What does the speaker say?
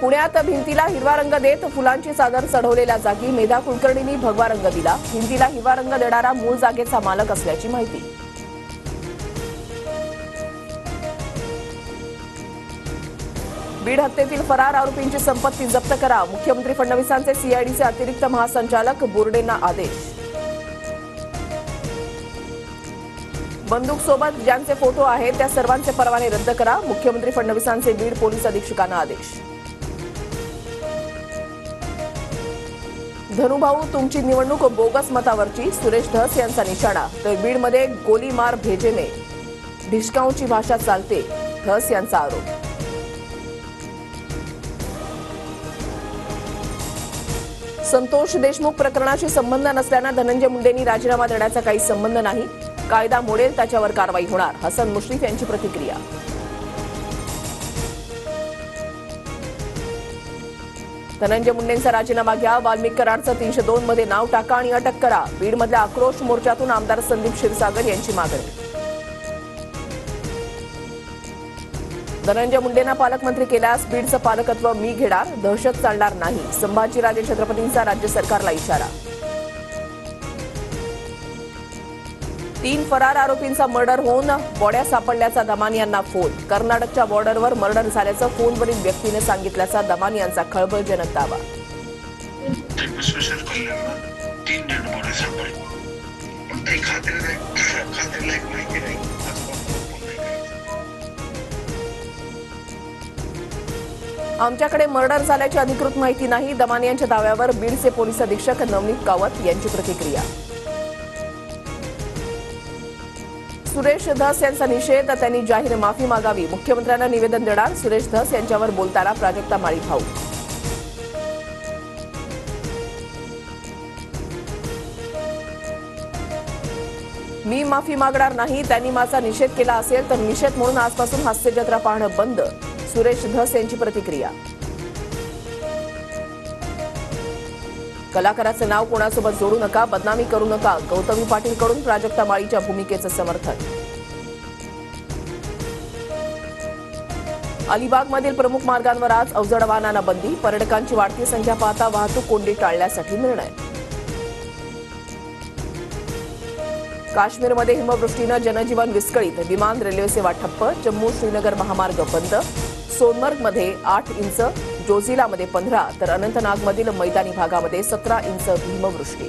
पुण्यात भिंतीला हिरवा रंग देत फुलांची चादर चढवलेल्या जागी मेधा कुलकर्णींनी भगवा रंग दिला। भिंतीला हिरवा रंग देणारा मूळ जागेचा मालक असल्याची माहिती। बीड हत्येतील फरार आरोपींची संपत्ती जप्त करा, मुख्यमंत्री फडणवीसांचे सीआयडीचे अतिरिक्त महासंचालक बोर्डेंना आदेश। बंदूक सोबत ज्यांचे फोटो आहेत त्या सर्वांचे परवाने रद्द करा, मुख्यमंत्री फडणवीसांचे बीड पोलीस अधीक्षकांना आदेश। धनुभाऊ तुमची निवडणूक बोगस मतावरची, सुरेश धस यांचा निशाणा। तर बीडमध्ये गोली मार भेजेने ढिशकाऊची भाषा चालते, धस यांचा आरोप। संतोष देशमुख प्रकरणाशी संबंध नसल्यानं धनंजय मुंडेंनी राजीनामा देण्याचा काही संबंध नाही, कायदा मोडेल त्याच्यावर कारवाई होणार, हसन मुश्रीफ यांची प्रतिक्रिया। धनंजय मुंडेंचा राजीनामा घ्या, वाल्मिक कराडचं 302 मध्ये नाव टाका आणि अटक करा, बीडमधल्या आक्रोश मोर्चातून आमदार संदीप क्षीरसागर यांची मागणी। धनंजय मुंडेंना पालकमंत्री केल्यास बीडचं पालकत्व मी घेणार, दहशत चालणार नाही, संभाजीराजे छत्रपतींचा राज्य सरकारला इशारा। 3 फरार आरोपींचा मर्डर होऊन बॉड्या सापडल्याचा दमानी यांना फोन, कर्नाटकच्या बॉर्डरवर मर्डर झाल्याचं फोनवरील व्यक्तीने सांगितल्याचा दमानी यांचा खळबळजनक दावा। आमच्याकडे मर्डर झाल्याची अधिकृत माहिती नाही, दमानी यांच्या दाव्यावर बीडचे पोलीस अधीक्षक नवनीत कावत यांची प्रतिक्रिया। सुरेश धस यांचा निषेध, त्यांनी जाहीर माफी मागावी, मुख्यमंत्र्यांना निवेदन देणार, सुरेश धस यांच्यावर बोलताना प्राजक्ता माळी भाऊ। मी माफी मागणार नाही, त्यांनी माझा निषेध केला असेल तर निषेध म्हणून आजपासून हास्य जत्रा पाहणं बंद, सुरेश धस यांची प्रतिक्रिया। कलाकाराचं नाव कोणासोबत जोडू नका, बदनामी करू नका, गौतमी पाटीलकडून प्राजक्ता माळीच्या भूमिकेचं समर्थन। अलिबागमधील प्रमुख मार्गांवर आज अवजड वाहनांना बंदी, पर्यटकांची वाढती संख्या पाहता वाहतूक कोंडी टाळण्यासाठी निर्णय। काश्मीरमध्ये हिमवृष्टीनं जनजीवन विस्कळीत, विमान रेल्वे सेवा ठप्प, जम्मू श्रीनगर महामार्ग बंद, सोनमर्गमध्ये 8 इंच, जोझिलामध्ये 15 तर अनंतनागमधील मैदानी भागामध्ये 17 इंच हिमवृष्टी।